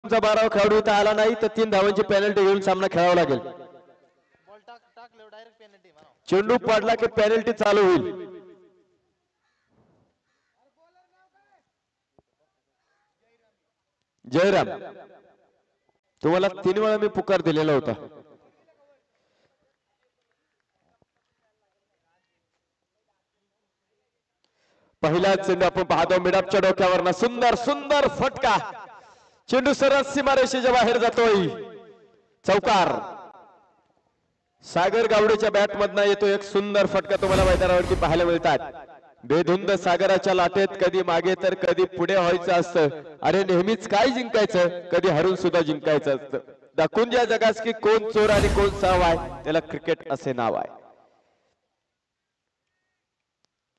12वा खेळाडू इथं आला नाही तर 3 धावांची पेनल्टी घेऊन सामना खेळावा लागेल. चेंडू पडला की पेनल्टी चालू होईल. जयराम तुम्हाला 3 वेळा मी पुकार दिलेला होता. पहिला चेंडू आपण पाहतो मिडअपच्या डोक्यावर सुंदर सुंदर फटका. चेंडू सरळ सीमारेषेच्या बाहेर जातोय. चौकार. सागर गावडेच्या बॅट मधनं येतो एक सुंदर फटका तुम्हाला मैदानावरती पाहायला मिळतात. बेधुंद सागराच्या लाटेत कधी मागे तर कधी पुढे व्हायचं असतं. अरे नेहमीच काय जिंकायचं, कधी हरून सुद्धा जिंकायचं असतं. दाखवून ज्या जगास की कोण चोर आणि कोण साव आहे, त्याला क्रिकेट असे नाव आहे.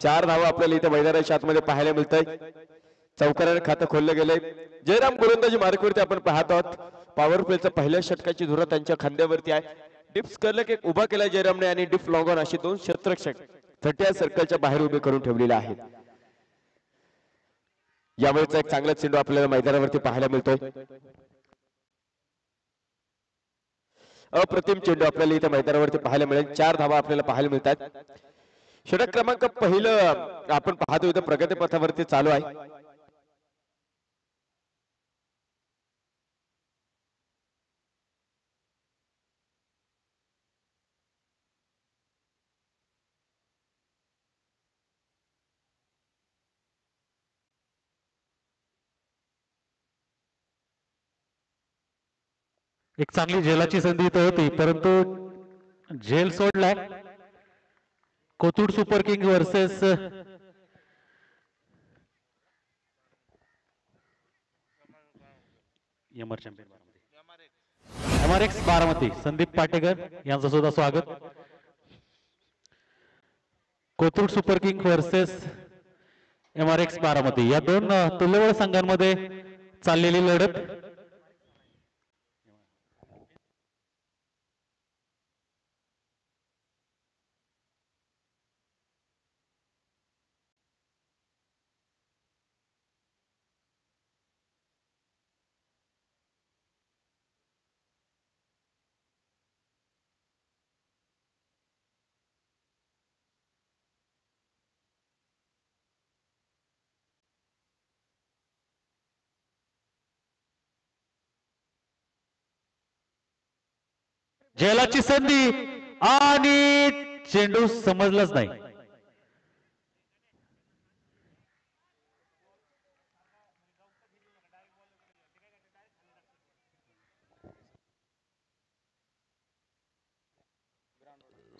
4 धावा आपल्याला इथे मैदानाच्या आतमध्ये पाहायला मिळतंय. चौकाराने खातं खोललं गेलंय. जयराम गोलंदाजी मार्कवरती आपण पाहत आहोत. पॉवर प्लेच्या पहिल्या षटकाची धुरा त्यांच्या खांद्यावरती आहे. डिप्स करलं की उभा केला जयरामने आणि डिप लॉंग ऑन अशी 2 क्षेत्ररक्षक 30 सर्कलच्या बाहेर उभे करून ठेवलेले आहेत. यावेळेचा एक चांगला चेंडू आपल्याला मैदानावरती पाहायला मिळतोय. अप्रतिम चेंडू आपल्याला इथे मैदानावरती पाहायला मिळेल. 4 धावा आपल्याला पाहायला मिळतात. षटक क्रमांक पहिलं आपण पाहतो इथं प्रगती पथावरती चालू आहे. एक चांगली झेलाची संधी इथं होती, परंतु झेल सोडलाय. Kothrud super king versus MRX Baramati. Sandeep Patekar यांचं सुद्धा स्वागत. Kothrud super king versus MRX Baramati या 2 तुल्यबळ संघांमध्ये चाललेली लढत. झेलाची संधी आणि चेंडू समजलाच नाही.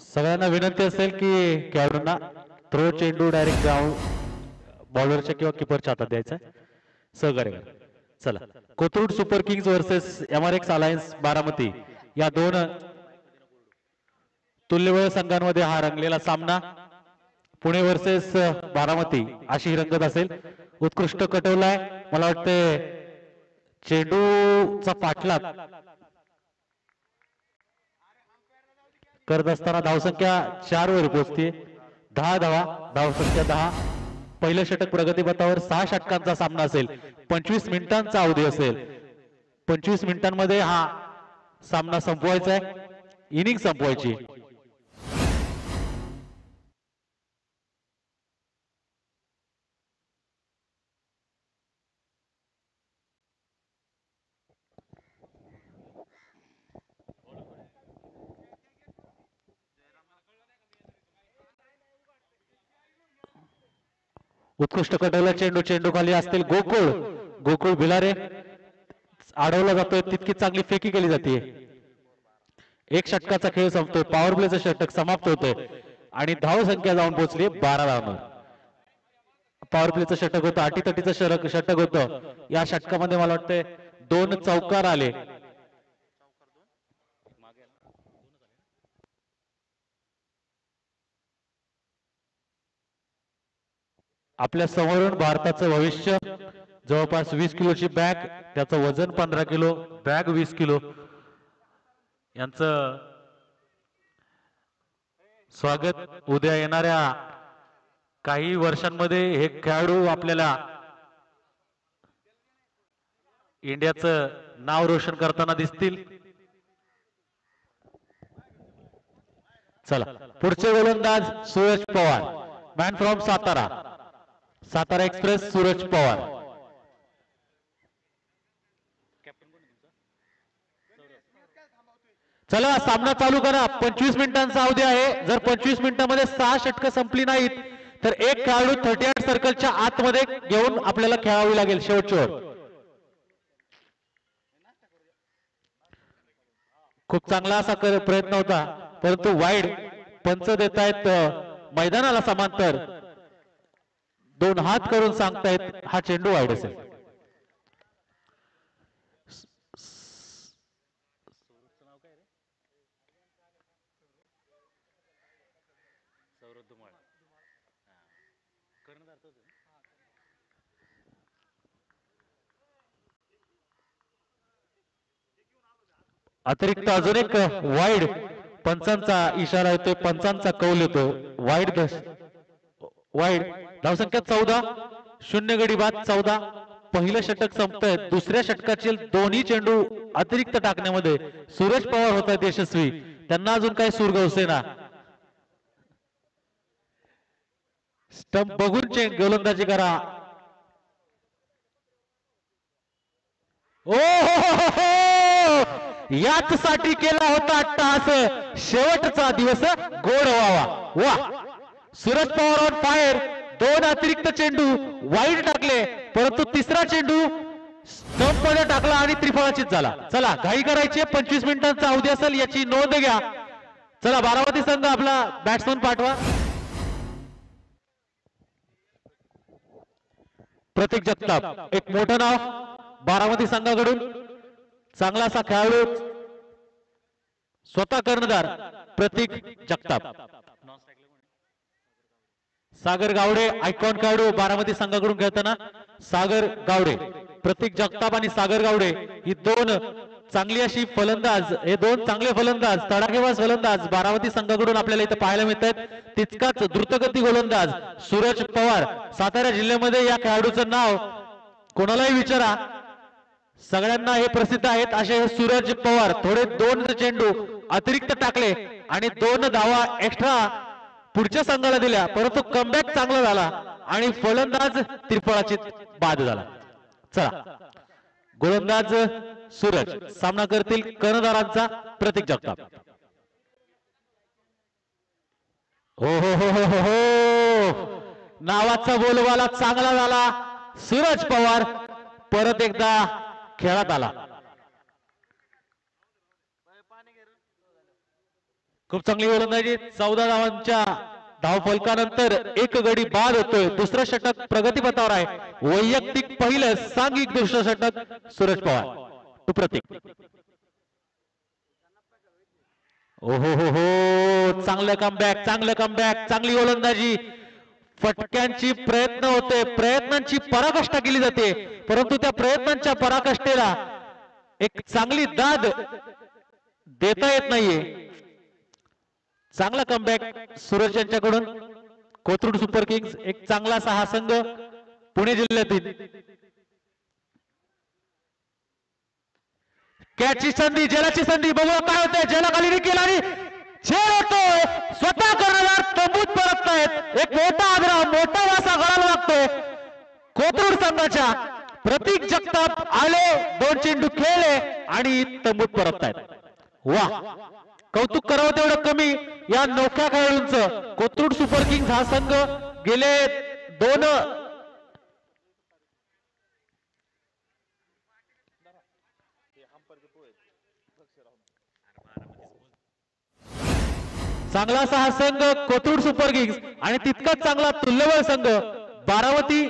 सगळ्यांना विनंती असेल की खेळाडूंना थ्रो चेंडू डायरेक्ट ग्राउंड बॉलरच्या किंवा किपरच्या हातात द्यायचा. सहकार्य करा. चला, Kothrud super Kings versus MRX alliance Baramati या 2 तुल्यबळ संघांमध्ये हा रंगलेला सामना. पुणे वर्सेस बारामती अशी रंगत असेल. उत्कृष्ट कटवलाय. मला वाटते चेंडूचा पाठलाग करत असताना धावसंख्या 4 वर पोहोचते. 10 धावा. धावसंख्या 10. पहिलं षटक प्रगतीपथावर 6 षटकांचा सामना असेल. 25 मिनिटांचा अवधी असेल. 25 मिनिटांमध्ये हा सामना संपवायचा आहे. इनिंग संपवायची. उत्कृष्ट कटवला चेंडू. चेंडू खाली असतील गोकुळ भिलारे. अडवला जातोय. तितकी चांगली फेकी केली जाते. 1 षटकाचा खेळ संपतोय. पॉवर प्लेचं षटक समाप्त होतोय आणि धाव संख्या जाऊन पोहोचली 12 धावांवर. पॉवर प्लेचं षटक होतं. अटीतटीचं षटक होतं. या षटकामध्ये मला वाटतंय 2 चौकार आले. आपल्या समोरून भारताचं भविष्य. जवळपास 20 किलोची बॅग, त्याचं वजन 15 किलो, बॅग 20 किलो. यांचं स्वागत उद्या येणाऱ्या काही वर्षांमध्ये हे खेळाडू आपल्याला इंडियाचं नाव रोशन करताना दिसतील. चला पुढचे गोलंदाज Suraj Pawar, man from Satara, Satara express Suraj Pawar. चला सामना चालू करा. 25 मिनिटांचा अवधी आहे. जर 25 मिनिटांमध्ये 6 षटकं संपली नाहीत तर एक खेळाडू 38 सर्कलच्या आतमध्ये घेऊन आपल्याला खेळावी लागेल शेवटची ओव्हर. खूप चांगला असा प्रयत्न होता परंतु वाईड पंच देत आहेत मैदानाला समांतर. 2 हात करून सांगतायत हा चेंडू वाईड असेल. अतिरिक्त अजून एक वाईड पंचांचा इशारा येतोय, पंचांचा कौल येतो. Wide wide. धावसंख्या 14, 0 गडी बाद 14. पहिलं षटक संपतंय. दुसऱ्या षटकाचे दोन्ही चेंडू अतिरिक्त टाकण्यामध्ये सूरज पवार होत आहेत यशस्वी. त्यांना अजून काही सूर गवसेना. स्टंप बघून गोलंदाजी करा. ओ याच साठी केला होता अट्टहास. शेवटचा दिवस गोड व्हावा. वा, सूरज पवार ऑन फायर. 2 अतिरिक्त चेंडू वाईड टाकले परंतु तिसरा चेंडू स्टंप मध्ये टाकला आणि त्रिफळाचीत झाला. चला घाई करायची. 25 मिनिटांचा अवधी असेल याची नोंद घ्या. चला बारामती संघ आपला बॅट्समन पाठवा. प्रतीक जगताप एक मोठं नाव बारामती संघाकडून. चांगला असा खेळाडू स्वतः कर्णधार प्रतीक जगताप. सागर गावडे आयकॉन खेळाडू बारामती संघाकडून खेळताना. सागर गावडे, प्रतीक जगताप आणि सागर गावडे ही 2 चांगली अशी फलंदाज, हे 2 चांगले फलंदाज, तडाखेबाज फलंदाज बारामती संघाकडून आपल्याला इथे पाहायला मिळत आहेत. तितकाच द्रुतगती गोलंदाज सूरज पवार. सातारा जिल्ह्यामध्ये या खेळाडूचं नाव कोणालाही विचारा, सगळ्यांना हे प्रसिद्ध आहेत असे हे सूरज पवार. थोडे 2 चेंडू अतिरिक्त टाकले आणि 2 धावा एक्स्ट्रा पुढच्या संघाला दिल्या परंतु कमबॅक चांगला झाला आणि फलंदाज त्रिफळाची बाद झाला. चला गोलंदाज सूरज, सामना करतील कर्णधारांचा प्रतीक जगताप. हो हो हो हो हो, नावाचा बोलबाला चांगला झाला. सूरज पवार परत एकदा खेळात आला. खूप चांगली गोलंदाजी. 14 धावांच्या धावफलकानंतर 1 गडी बाद होतोय. दुसरं षटक प्रगतीपथावर आहे. वैयक्तिक पहिलं, सांघिक दुसरं षटक सूरज पवार टू प्रतीक. ओ हो हो हो, चांगलं कमबॅक, चांगलं कमबॅक, चांगली गोलंदाजी. फटक्यांची प्रयत्न होते, प्रयत्नांची पराकाष्ठा केली जाते परंतु त्या प्रयत्नांच्या पराकाष्ठेला एक चांगली दाद देता येत नाहीये. चांगला कमबॅक सूरज यांच्याकडून. कोथरूड सुपर किंग्स एक चांगला असा हा संघ पुणे जिल्ह्यातील. कॅचची संधी, जलाची संधी, बघूया काय होतंय. जला खाली केला आणि झेल होतोय. स्वतः कर्णधार तंबूत परततायत. एक मोठा आग्रह, मोठा वासा गळाला लागतोय कोथरूड संघाच्या. प्रतीक जगताप आले, 2 चेंडू खेळले आणि तंबूत परततायत. वा, कौतुक करावं तेवढं कमी या नौख्या खेळाडूंचं. कोथरूड सुपर किंग्स हा संघ गेले 2 चांगला असा हा संघ कोथरूड सुपर किंग्स आणि तितकाच चांगला तुल्यबळ संघ बारामती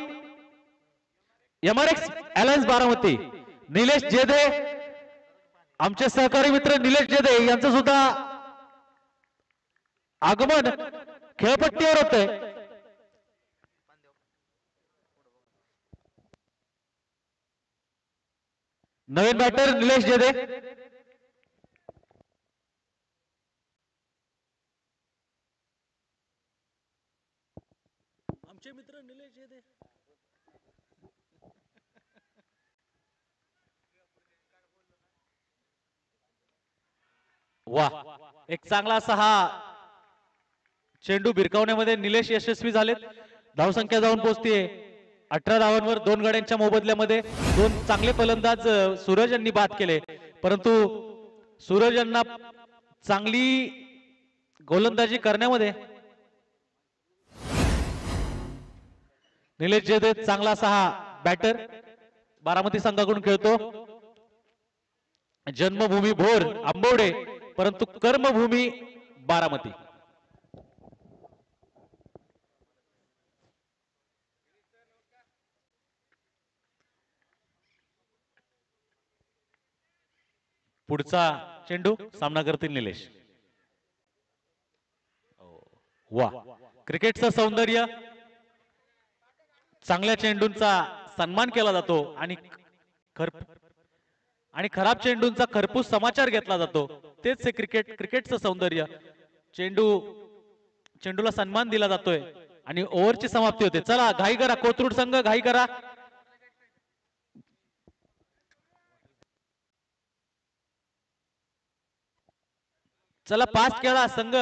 एमआरएक्स अलायन्स बारामती. निलेश जेधे, आमचे सहकारी मित्र निलेश जेधे यांचं सुद्धा आगमन खेळपट्टीवर होतंय. नवीन बॅटर निलेश जेधे. आमचे मित्र निलेश जेधे. वा, एक चांगला असा हा चेंडू भिरकावण्यामध्ये निलेश यशस्वी झालेत. धावसंख्या जाऊन पोहोचते 18 धावांवर. 2 गड्यांच्या मोबदल्यामध्ये 2 चांगले फलंदाज सूरज यांनी बाद केले, परंतु सूरज यांना चांगली गोलंदाजी करण्यामध्ये निलेश जेदे चांगला असा हा बॅटर बारामती संघाकडून खेळतो. जन्मभूमी भोर आंबवडे, परंतु कर्मभूमी बारामती. पुढचा चेंडू सामना करतील निलेश. वा, क्रिकेटचं सौंदर्य, चांगल्या चेंडूंचा सन्मान केला जातो आणि खराब चेंडूंचा खरपूस समाचार घेतला जातो. तेच हे क्रिकेटचं सौंदर्य. चेंडूला सन्मान दिला जातोय आणि ओव्हरची समाप्ती होते. चला घाई करा, कोथरूड संघ घाई करा. चला फास्ट खेळा संघ.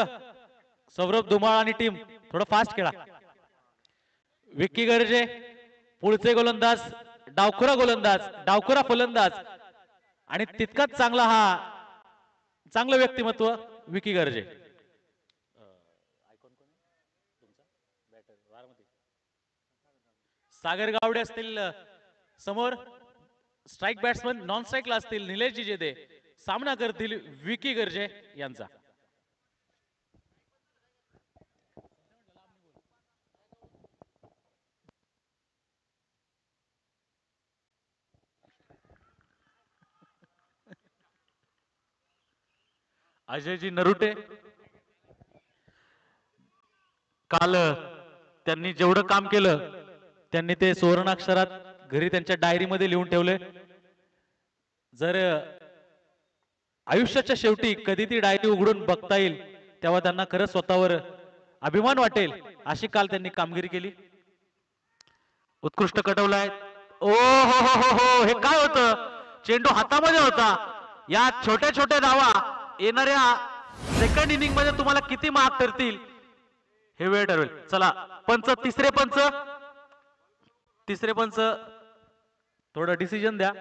सौरभ धुमाळ आणि टीम थोडं फास्ट खेळा. विक्की गर्जे पुढचे गोलंदाज, डावखुरा फलंदाज आणि तितकाच चांगलं व्यक्तिमत्व विक्की गर्जे. सागर गावडे असतील समोर. स्ट्राईक बॅट्समन नॉन स्ट्राईकला असतील निलेश जिजेदे. सामना करतील विकी गर्जे यांचा. अजयजी नरुटे, काल त्यांनी जेवढं काम केलं त्यांनी ते सुवर्णाक्षरात घरी त्यांच्या डायरीमध्ये लिहून ठेवले. जर आयुष्याच्या शेवटी कधी ती डायरी उघडून बघता येईल तेव्हा त्यांना खरंच स्वतःवर अभिमान वाटेल अशी काल त्यांनी कामगिरी केली. उत्कृष्ट कटवलाय. ओ हो हो हो हो, हे काय होतं? चेंडू हातामध्ये होता. या छोट्या छोट्या धावा येणाऱ्या सेकंड इनिंग मध्ये तुम्हाला किती मार्क ठरतील हे वेळ ठरवेल. चला तिसरे पंच थोडं डिसिजन द्या.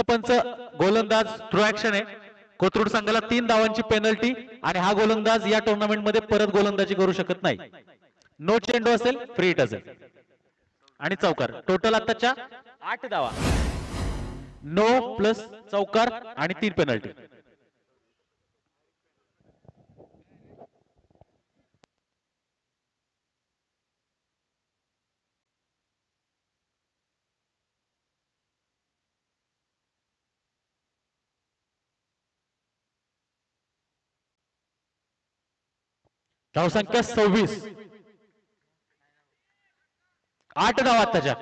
पंच गोलंदाज थ्रो ऍक्शन आहे. कोथरूड संघाला 3 धावांची पेनल्टी आणि हा गोलंदाज या टुर्नामेंट मध्ये परत गोलंदाजी करू शकत नाही. नो चेंडू असेल, फ्री हिट असेल आणि चौकार. टोटल आताच्या 8 धावा. नो प्लस चौकार आणि 3 पेनल्टी. धावसंख्या 26. 8 धावा आताच्या.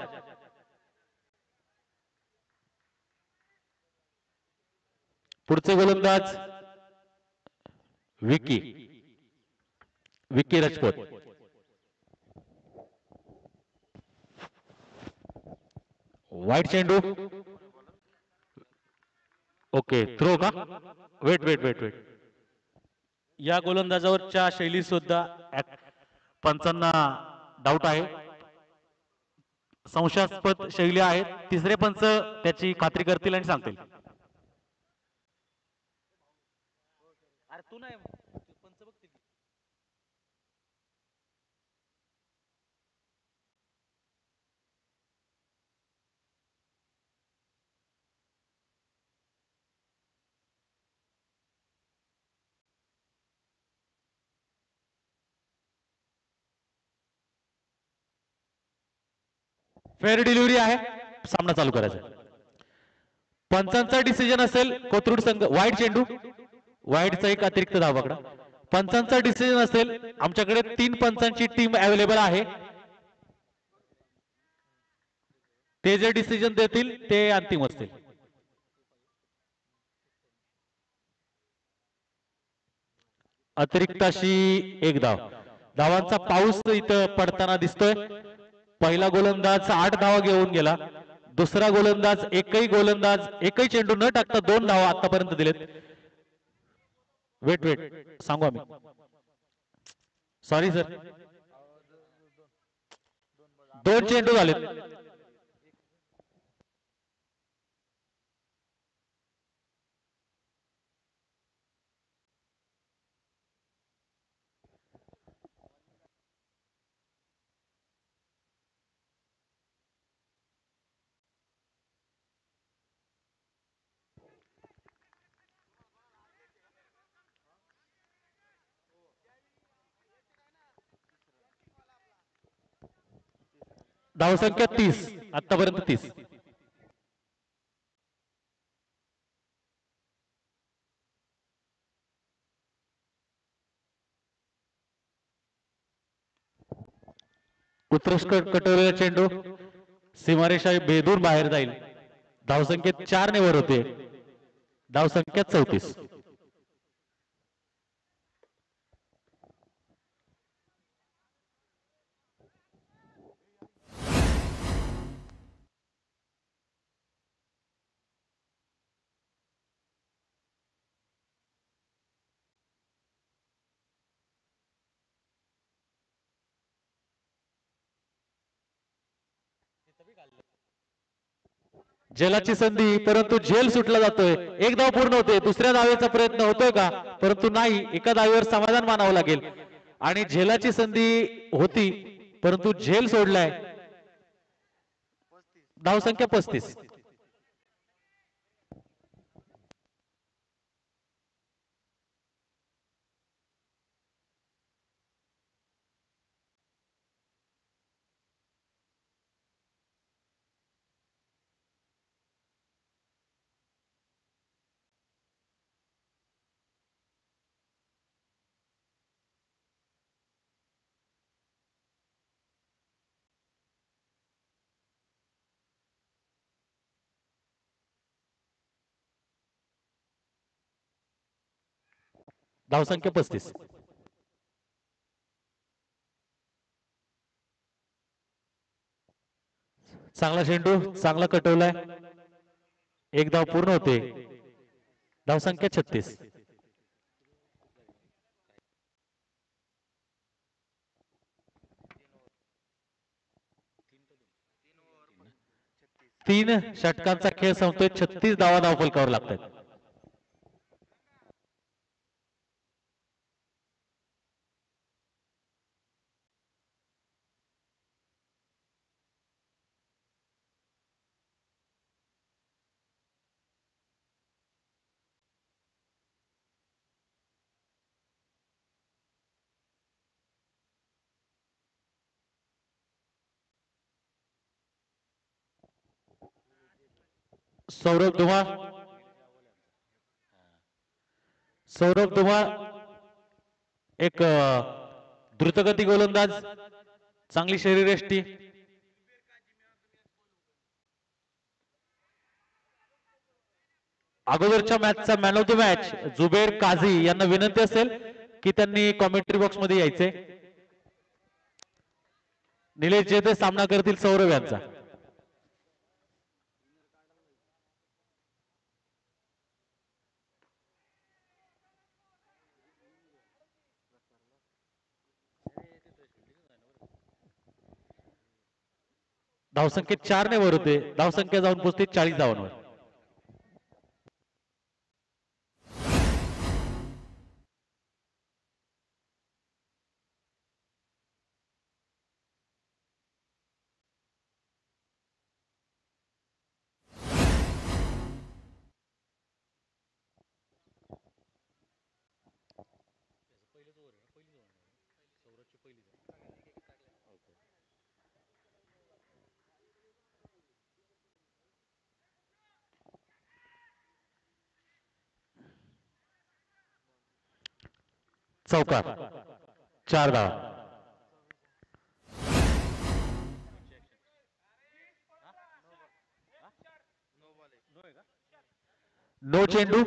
पुढचे गोलंदाज विक्की राजपूत. वाईट चेंडू. ओके, थ्रो का? वेट. या गोलंदाजावरच्या शैली सुद्धा पंचांना डाऊट आहे. संशयास्पद शैली आहेत. तिसरे पंच त्याची खात्री करतील आणि सांगतील. अरे तू नाही पंच बघतील. फेअर डिलिव्हरी आहे. सामना चालू करायचा. पंचांचा डिसिजन असेल कोथरूड संघ. वाईट चेंडू. वाईटचा एक अतिरिक्त धाव पकडा. पंचांचा डिसिजन असेल. आमच्याकडे 3 पंचांची टीम अवेलेबल आहे. ते जे डिसिजन देतील ते अंतिम असतील. अतिरिक्त अशी एक धाव. धावांचा पाऊस इथं पडताना दिसतोय. पहिला गोलंदाज 8 धावा घेऊन गेला. दुसरा गोलंदाज एकही चेंडू न टाकता 2 धावा आतापर्यंत दिलेत. वेट सांगू आम्ही. सॉरी सर, 2 चेंडू झालेत. धावसंख्या 30, आतापर्यंत 30. उत्कृष्ट कटोरीचा चेंडू सीमारेषा भेदून बाहेर जाईल. धावसंख्येत 4 ने वर होते. धावसंख्या 34. झेलाची संधी, परंतु झेल सुटला जातोय. एक धाव पूर्ण होते. दुसऱ्या धावेचा प्रयत्न होतोय का? परंतु नाही. एका धावेवर समाधान मानावं लागेल. आणि झेलाची संधी होती परंतु झेल सोडलाय. धावसंख्या 35. धावसंख्या 35. चांगला चेंडू, चांगला कटवलाय. एक धाव पूर्ण होते. धावसंख्या 36. तीन षटकांचा खेळ संपतोय. 36 धावा धावफलकावर लागतात. सौरभ धुमाळ एक द्रुतगती गोलंदाज, चांगली शरीरयष्टी. अगोदरच्या मॅचचा man of the match Zuber Kazi यांना विनंती असेल की त्यांनी कॉमेंट्री बॉक्स मध्ये यायचे. निलेश जेते सामना करतील सौरभ यांचा. धावसंख्येत 4 ने वर होते. धावसंख्या जाऊन पोहोचते 40 धावांवर. चौकार, 4 धावा. नो चेंडू.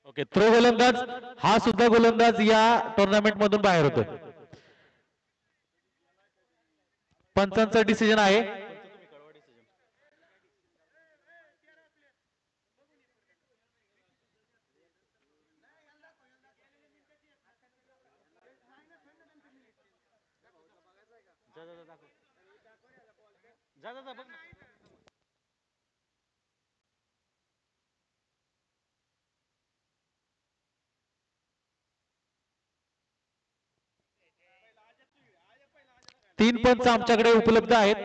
ओके, थ्रो गोलंदाज. हा सुद्धा गोलंदाज या टुर्नामेंट मधून बाहेर होतोय. पंचांचा डिसिजन आहे. तीन पंच आमच्याकडे उपलब्ध आहेत.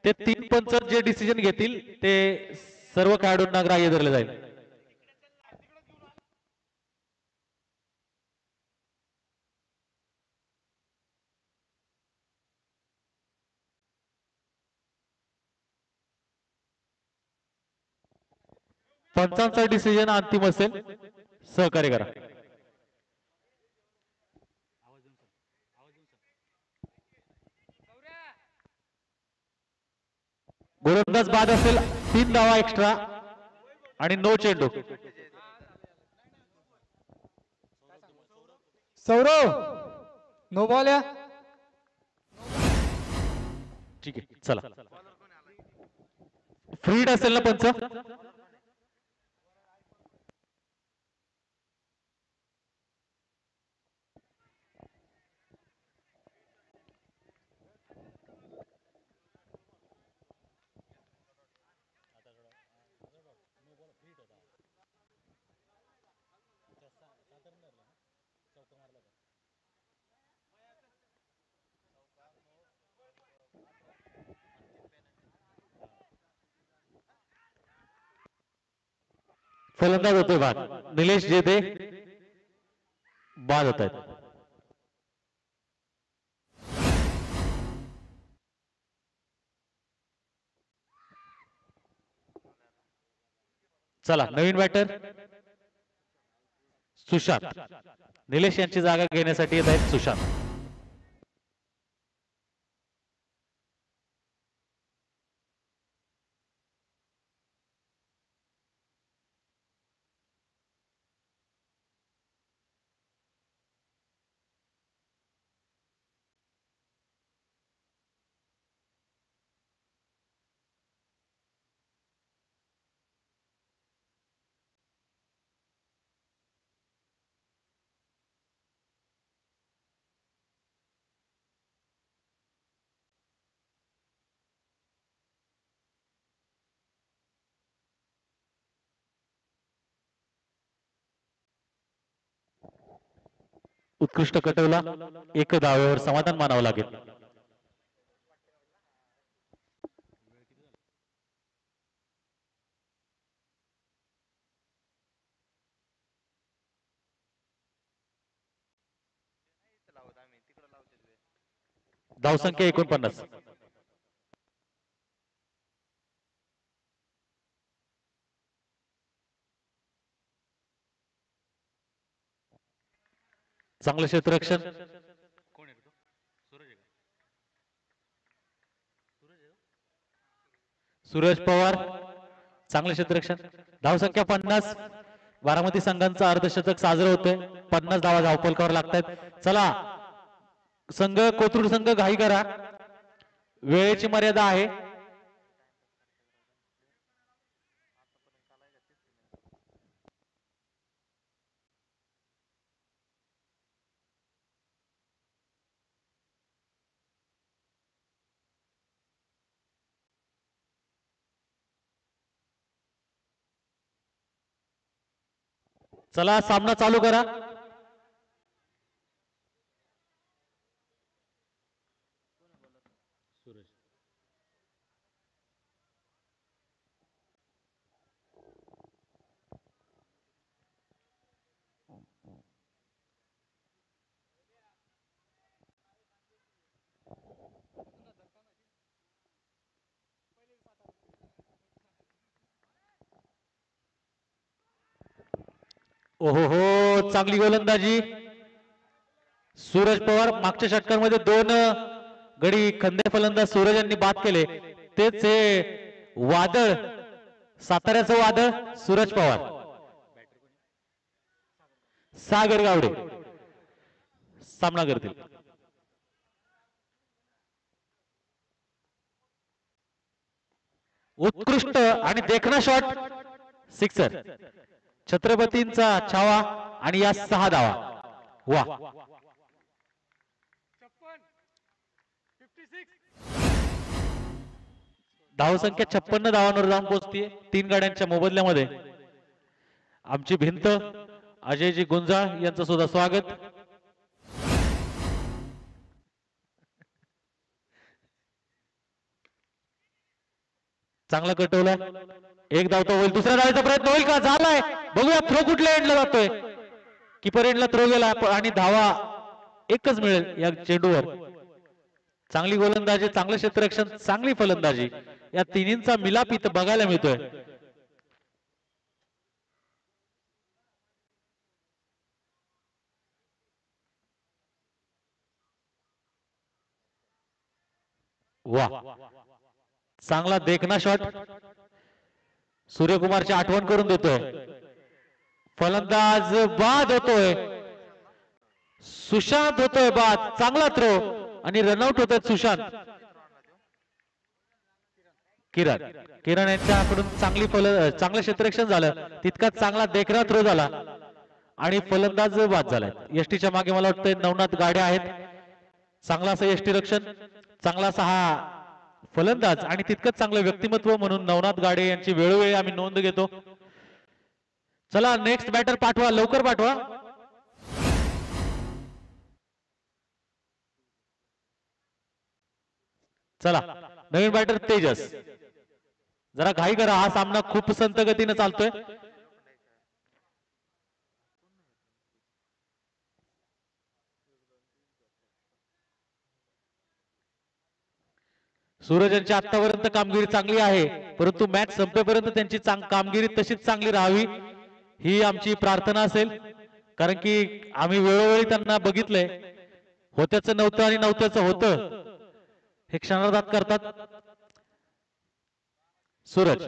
ते तीन पंच जे डिसिजन घेतील ते सर्व खेळाडूंना ग्राह्य धरले जाईल. पंचांचा डिसिजन अंतिम असेल. सहकार्य करा. गोलंदाज बाद असेल. 3 धावा एक्स्ट्रा आणि नो चेंडू. सौरव नो बॉल या. ठीक आहे, चला. फ्रीड असेल ना पंच. फलंदाज होतोय बाद. निलेश जेदे बाद होत आहेत. चला, नवीन बॅटर सुशांत. निलेश यांची जागा घेण्यासाठी येत आहेत सुशांत. उत्कृष्ट कटवला. एक धावेवर समाधान मानावं लागेल. धावसंख्या 49. चांगलं क्षेत्ररक्षण. सूरज पवार. चांगलं क्षेत्ररक्षण. धावसंख्या 50. बारामती संघांचं अर्धशतक साजरं होतंय. 50 धावा धावफलकावर लागतात. चला संघ, कोथरूड संघ घाई करा. वेळेची मर्यादा आहे. चला सामना चालू करा. ओहो हो, चांगली गोलंदाजी. सूरज पवार. मागच्या षटकांमध्ये 2 गडी खंदे फलंदाज सूरज यांनी बाद केले. तेच हे वादळ, साताऱ्याचं वादळ सूरज पवार, सागर गावडे सामना करतील. उत्कृष्ट आणि देखणा शॉट, सिक्सर. छत्रपतींचा छावा आणि या 6 धावा. वा, धावसंख्या 56 धावांवर जाऊन पोहोचतीये 3 गाड्यांच्या मोबदल्यामध्ये. आमची भिंत अजयजी गुंजाळ यांचं सुद्धा स्वागत. चांगला कटवलाय, एक धाव तो होईल, दुसऱ्या धावेचा प्रयत्न होईल का? झालाय, बघूया थ्रो कुठल्या एंडला जातोय. किपर एंडला थ्रो गेला आणि धावा एकच मिळेल या चेंडूवर. चांगली गोलंदाजी, चांगलं क्षेत्ररक्षण, चांगली फलंदाजी, या तिन्हींचा मिलाप इथं बघायला मिळतोय. वा, चांगला देखना शॉट, सूर्यकुमारची आठवण करून देतोय. फलंदाज बाद होतोय, सुशांत होतोय बाद. चांगला थ्रो आणि रनआउट होतोय सुशांत. किरण यांच्याकडून चांगलं क्षेत्ररक्षण झालं, तितकाच चांगला देखणा थ्रो झाला आणि फलंदाज बाद झालाय. एसटीच्या मागे मला वाटतंय नवनाथ गाड्या आहेत. चांगला असं एसटी रक्षण, चांगला असा हा फलंदाज आणि तितकंच चांगलं व्यक्तिमत्व म्हणून नवनाथ गाडे यांची वेळोवेळी आम्ही नोंद घेतो. चला नेक्स्ट बॅटर पाठवा, लवकर पाठवा. चला नवीन बॅटर तेजस, जरा घाई करा, हा सामना खूप संत गतीने चालतोय. सूरज यांची आतापर्यंत कामगिरी चांगली आहे, परंतु मॅच संपेपर्यंत त्यांची कामगिरी तशीच चांगली राहावी ही आमची प्रार्थना असेल. कारण की आम्ही वेळोवेळी त्यांना बघितलंय, होत्याचं नव्हतं आणि नव्हत्याचं होतं हे क्षणार्धात करतात. सूरज,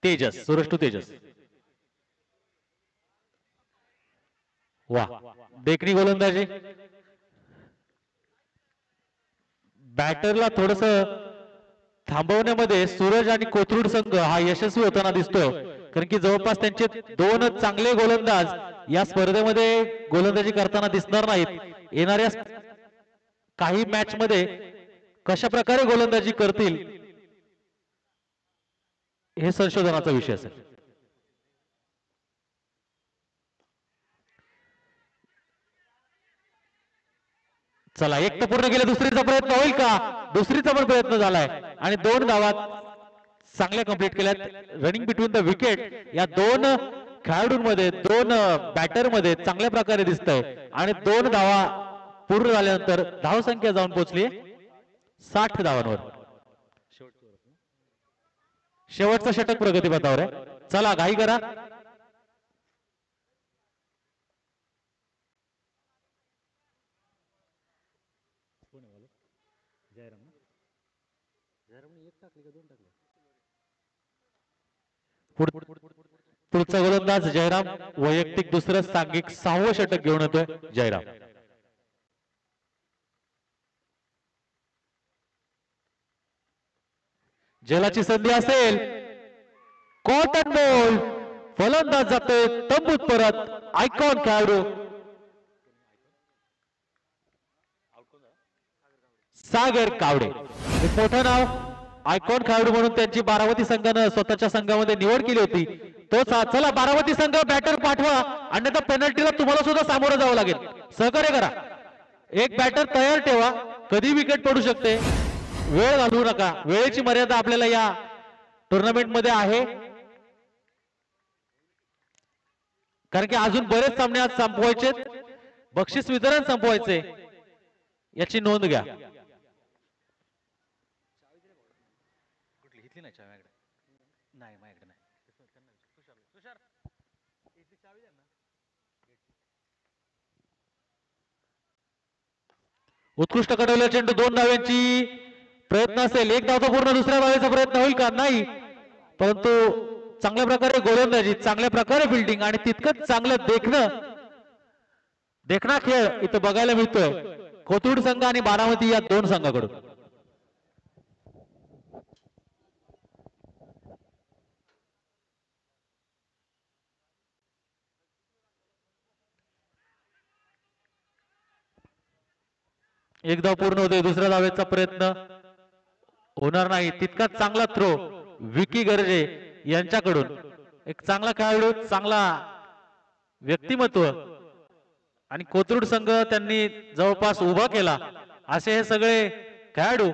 तेजस, सूरज टू तेजस. वा, देखणी गोलंदाजी. बॅटरला थोडस थांबवण्यामध्ये सूरज आणि कोथरूड संघ हा यशस्वी होताना दिसतोय. कारण की जवळपास त्यांचे 2 चांगले गोलंदाज या स्पर्धेमध्ये गोलंदाजी करताना दिसणार नाहीत. येणाऱ्या काही मॅच मध्ये कशा प्रकारे गोलंदाजी करतील हे संशोधनाचा विषय असेल. चला, एक तर पूर्ण केलं, दुसरीचा प्रयत्न होईल का? दुसरीचा पण प्रयत्न झालाय आणि 2 धावा चांगल्या कंप्लीट केल्यात. रनिंग बिटवीन द विकेट या 2 खेळाडूंमध्ये, 2 बॅटरमध्ये चांगल्या प्रकारे दिसतंय आणि 2 धावा पूर्ण झाल्यानंतर धावसंख्या जाऊन पोहोचली 60 धावांवर. शेवटचा षटक प्रगतीपथावर आहे. चला घाई करा. पुढचा गोलंदाज जयराम, वैयक्तिक दुसरं सांघिक 6वं षटक घेऊन येतोय जयराम. जलाची संधी असेल, कॉटन बॉल, फलंदाज जातोय तंबूत परत. आयकॉन खेळाडू सागर कावडे, एक मोठं नाव. आयकॉन खेळाडू म्हणून त्यांची बारामती संघानं स्वतःच्या संघामध्ये निवड केली होती. तोच हा. चला बारामती संघ बॅटर पाठवा, अन्यथा पेनल्टीला तुम्हाला सुद्धा सामोरं जावं लागेल. सहकार्य करा, एक बॅटर तयार ठेवा, कधी विकेट पडू शकते. वेळ घालवू नका, वेळेची मर्यादा आपल्याला या टुर्नामेंट मध्ये आहे. कारण की अजून बरेच सामने आज संपवायचे, बक्षीस वितरण संपवायचे, याची नोंद घ्या. उत्कृष्ट कडवलेला चेंडू 2 धावांची प्रयत्न असेल. एक धाव तो पूर्ण, दुसऱ्या धावेचा प्रयत्न होईल का? नाही, परंतु चांगल्या प्रकारे गोलंदाजी, चांगल्या प्रकारे फिल्डिंग आणि तितकंच चांगलं देखणा खेळ इथं बघायला मिळतोय कोथरूड संघ आणि बारामती या दोन संघाकडून. एक धाव पूर्ण होते, दुसऱ्या धावेचा प्रयत्न होणार नाही. तितकाच चांगला थ्रो विकी गर्जे यांच्याकडून. एक चांगला खेळाडू, चांगला व्यक्तिमत्व आणि कोथरूड संघ त्यांनी जवळपास उभा केला असे हे सगळे खेळाडू.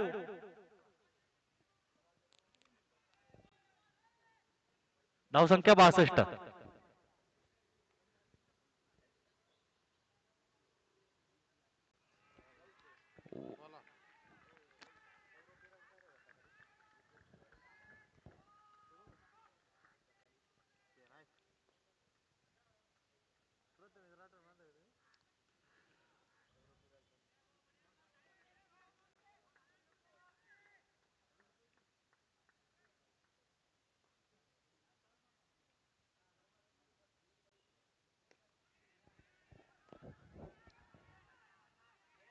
धावसंख्या 62.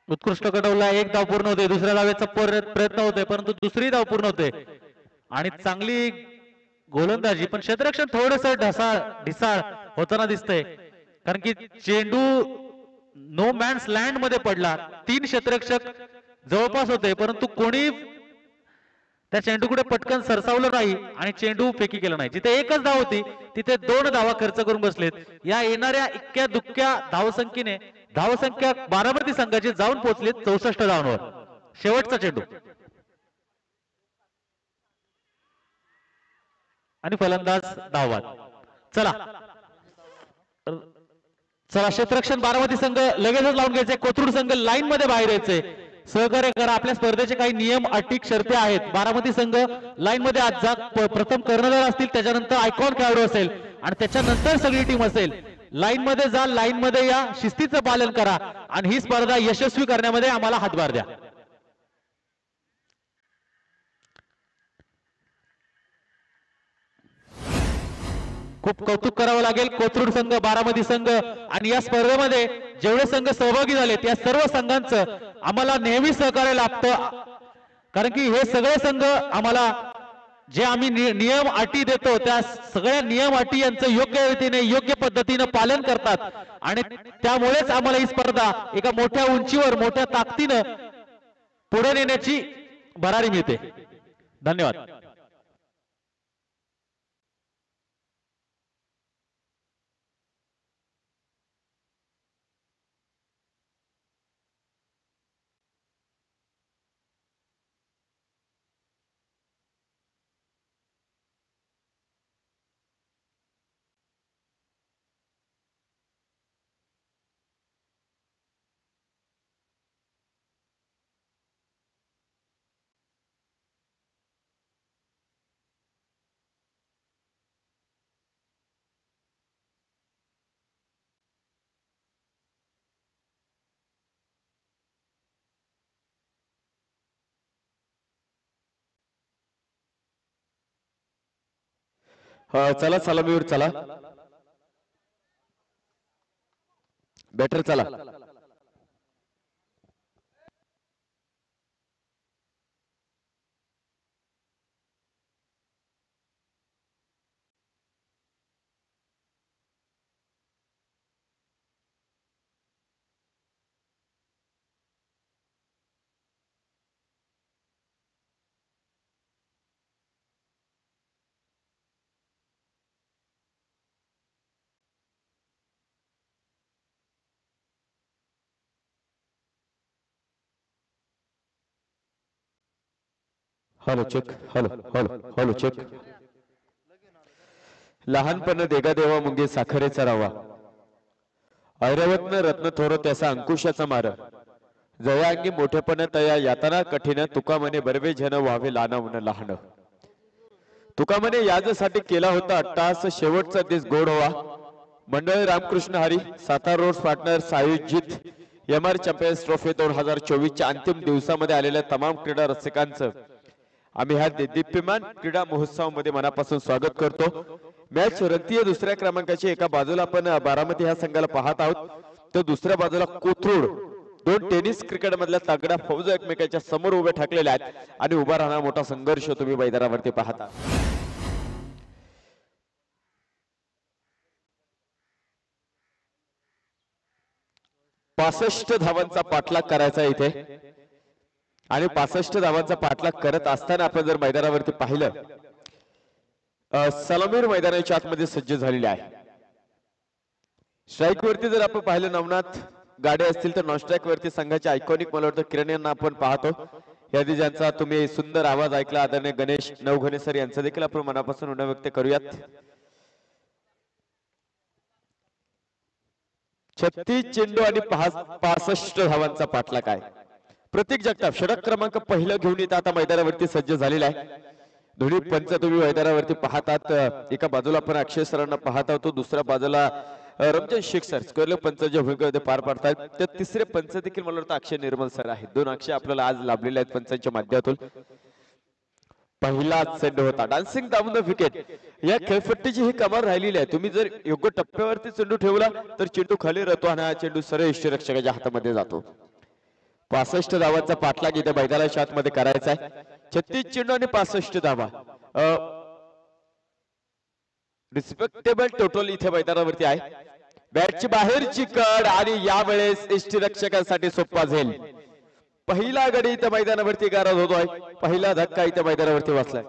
उत्कृष्ट कडवला, एक धाव पूर्ण होते, दुसऱ्या धावेचा प्रयत्न होते परंतु दुसरी धाव पूर्ण होते आणि चांगली गोलंदाजी. पण क्षेत्ररक्षण थोडस ढिसाळ होताना दिसतंय कारण की चेंडू नो मॅन्स लँड मध्ये पडला. 3 क्षेत्ररक्षक जवळपास होते परंतु कोणी त्या चेंडूकडे पटकन सरसावलं नाही आणि चेंडू फेकी केला नाही. जिथे एकच धाव होती तिथे 2 धावा खर्च करून बसलेत. या येणाऱ्या इतक्या दुःख्या धावसंख्येने धावसंख्या बारामती संघाची जाऊन पोहोचली 64 धावांवर. शेवटचा चेंडू आणि फलंदाज धावबाद. चला चला, क्षेत्ररक्षण बारामती संघ लगेचच लावून घ्यायचे. कोथरूड संघ लाईन मध्ये बाहेर यायचे. सहकार्य करा. आपल्या स्पर्धेचे काही नियम, अटी, शर्ती आहेत. बारामती संघ लाईन मध्ये आज जा. प्रथम कर्णधार असतील, त्याच्यानंतर आयकॉन खेळाडू असेल आणि त्याच्यानंतर सगळी टीम असेल. लाईन मध्ये जा, लाईन मध्ये या, शिस्तीचं पालन करा आणि ही स्पर्धा यशस्वी करण्यामध्ये आम्हाला हातभार द्या. खूप कौतुक करावं लागेल कोथरूड संघ, बारामती संघ आणि या स्पर्धेमध्ये जेवढे संघ सहभागी झालेत या सर्व संघांचं आम्हाला नेहमी सहकार्य लाभतं. कारण की हे सगळे संघ आम्हाला जे आम्ही नियम अटी देतो त्या सगळ्या नियम अटी यांचं योग्य रीतीने, योग्य पद्धतीने पालन करतात आणि त्यामुळेच आम्हाला ही स्पर्धा एका मोठ्या उंचीवर, मोठ्या ताकदीनं पुढे नेण्याची भरारी मिळते. धन्यवाद. चला सलामीवर चला. बॅटर चला. Hello check. Hello hello hello check. लहानपण देगा देवा मुंगे साखरेचा रावा, ऐरावतन रत्न थोर त्याचा अंकुशाचा मार, जया अंगी मोठेपण तया यातना कठीण, तुका म्हणे बरवे जन व्हावे लानवून लहान. तुका म्हणे याजसाठी केला होता अट्टास, शेवटचा दिस गोड व्हा. मंडळ रामकृष्ण हरी, सातारा रोड पार्टनर आयोजित एम आर चॅम्पियन्स ट्रॉफी 2024च्या अंतिम दिवसामध्ये आलेल्या तमाम क्रीडा रसिकांचं आम्ही ह्या दीप्यमान क्रीडा महोत्सवामध्ये मनापासून स्वागत करतो। मॅच रंगतीय दुसऱ्या क्रमांकाची एका बाजूला आपण बारामती ह्या संघाला पाहत आहोत, तर दुसऱ्या बाजूला कोथरूड दोन टेनिस क्रिकेट मधल्या तगड्या फौज एकमेकांच्या समोर उभे ठाकलेल्या आहेत आणि उभा राहणारा मोठा संघर्ष तुम्ही मैदानावरती पाहता। पासष्ट धावांचा पाठलाग करायचा इथे आणि 65 धावांचा पाठलाग करत असताना आपण जर मैदानावरती पाहिलं, सलामीर मैदानाच्या आतमध्ये सज्ज झालेले आहे। स्ट्राईक वरती जर आपण पाहिलं नवनाथ गाडे असतील तर नॉन स्ट्राईक वरती संघाचे आयकॉनिक मला वाटतं किरण यांना आपण पाहतो। यादी ज्यांचा तुम्ही सुंदर आवाज ऐकला आदरणीय गणेश नवघणे सर यांचा देखील आपण मनापासून ऋण व्यक्त करूयात। 36 चेंडू आणि 65 धावांचा पाठलाग आहे। प्रतीक जगताप षटक क्रमांक पहिला घेऊन येत आता मैदानावरती सज्ज झालेला आहे। दोन्ही पंच तुम्ही मैदानावरती पाहतात, एका बाजूला आपण अक्षय सरांना पाहत आहोत, दुसऱ्या बाजूला रमजान शेख सर स्क्वेअर पंचांच्या भूमिकेमध्ये पार पाडतात। तर तिसरे पंच देखील मला वाटतं अक्षय निर्मल सर आहेत। दोन अक्षय आपल्याला आज लाभलेले आहेत पंचांच्या माध्यमातून। पहिला चेंडू होता डान्सिंग डाऊन द विकेट, या खेळपट्टीची ही कमाल राहिलेली आहे। तुम्ही जर योग्य टप्प्यावरती चेंडू ठेवला तर चेंडू खाली राहतो आणि हा चेंडू सरळ यष्टीरक्षकाच्या हातामध्ये जातो। 65 धावांचा पाठलाग इथे मैदानाच्या आतमध्ये करायचा आहे। 36 चेंडू आणि 65 धावा, रिस्पेक्टेबल टोटल इथे मैदानावरती आहे। बॅटची बाहेरची कड आणि यावेळेस यष्टीरक्षकांसाठी सोपा झेल। पहिला गडी इथे मैदानावरती गारद होतोय, पहिला धक्का इथे मैदानावरती वाचलाय।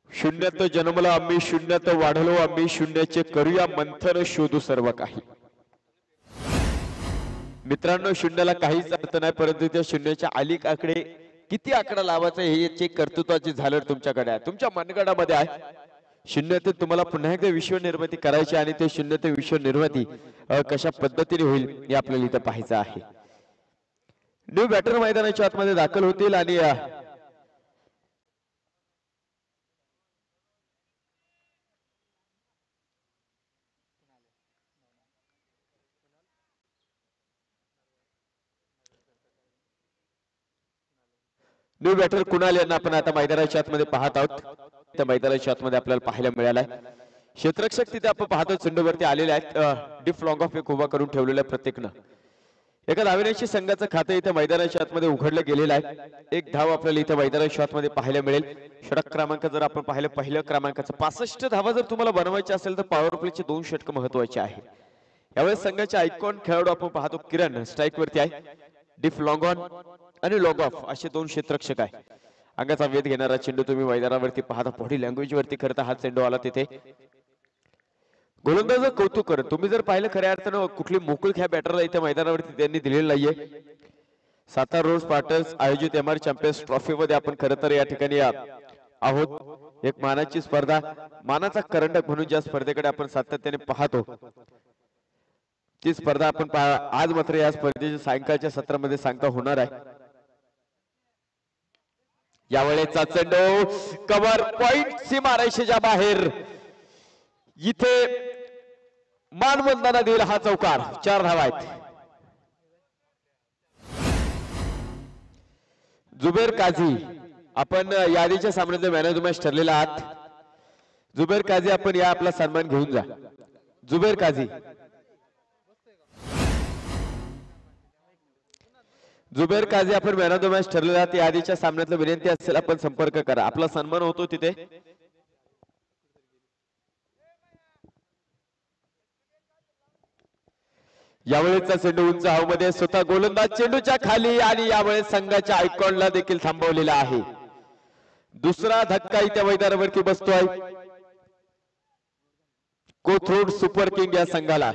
शून्यात जन्मला आम्ही शून्यात वाढलो आम्ही, शून्याचे करूया मंथन शोधू सर्व काही। मित्रांनो शून्याला काहीच अर्थ नाही, परंतु त्या शून्याच्या अलीकडे किती आकडा लावायचा हे याची कर्तृत्वाची झालर तुमच्याकडे आहे, तुमच्या मनगडामध्ये आहे। शून्य ते तुम्हाला पुन्हा एकदा विश्व निर्मिती करायची आणि ते शून्य ते विश्व निर्मिती कशा पद्धतीने होईल हे आपल्याला इथं पाहायचं आहे। न्यू बॅटर मैदानाच्या आतमध्ये दाखल होतील आणि न्यू बॅटर कुणाल यांना आपण आता मैदानाच्या आतमध्ये पाहत आहोत। त्या मैदानाच्या आतमध्ये आपल्याला पाहायला मिळालाय क्षेत्ररक्षक तिथे आपण पाहतो चेंडूवरती आलेले आहेत। डिफ लॉंग ऑफ एक उभा करून ठेवलेल्या प्रत्येकनं एका धावेची संघाचं खातं इथे मैदानाच्या आतमध्ये उघडलं गेलेलं आहे। एक धाव आपल्याला इथे मैदानाच्या आतमध्ये पाहायला मिळेल। षटक क्रमांक जर आपण पाहिलं पहिल्या क्रमांकाचं 65 धावा जर तुम्हाला बनवायचे असेल तर पॉवर प्लेचे 2 षटक महत्वाचे आहे। यावेळेस संघाचे आयकॉन खेळाडू आपण पाहतो किरण स्ट्राईक वरती आहे। डिफ लॉंग ऑन आणि लॉग ऑफ असे 2 क्षेत्ररक्षक आहे। अंगाचा वेध घेणारा चेंडू तुम्ही मैदानावरती पाहता, बॉडी लँग्वेज वरती करता हा चेंडू आला तिथे। गोलंदाज कौतुक कर, तुम्ही जर पाहिलं खऱ्या अर्थानं कुठली मोकळी ह्या बॅटरला इथे मैदानावरती त्यांनी दिलेली नाहीये। सातारा रोज स्पार्टन्स आयोजित एम आर चॅम्पियन्स ट्रॉफी मध्ये आपण खरं तर या ठिकाणी आहोत। एक मानाची स्पर्धा, मानाचा करंडक म्हणून ज्या स्पर्धेकडे आपण सातत्याने पाहतो ती स्पर्धा आपण आज मात्र या स्पर्धेच्या सायंकाळच्या सत्रामध्ये सांगता होणार आहे। यावेळेचा चेंडू कव्हर पॉइंट सीमारेषेच्या बाहेर, इथे मानवंदना देईल हा चौकार। 4 धावा आहेत। जुबेर काझी आपण यादीच्या सामन्याचा मॅन ऑफ द मॅच ठरलेला आहात। जुबेर काझी आपण या आपला सन्मान घेऊन जा। जुबेर काझी, जुबेर काझी आपण मॅन ऑफ द मॅच ठरलेला आहात। यादीच्या सामन्यातला विनंती असेल आपण संपर्क करा, आपला सन्मान होतो तिथे। यावेळेचा चेंडू उंच हवेमध्ये, स्वतः गोलंदाज चेंडूच्या खाली आणि यावेळेस संघाच्या आयकॉनला देखील थांबवलेला आहे। दुसरा धक्का इथे मैदानावरती बसतोय कोथरूड सुपर किंग या संघाला।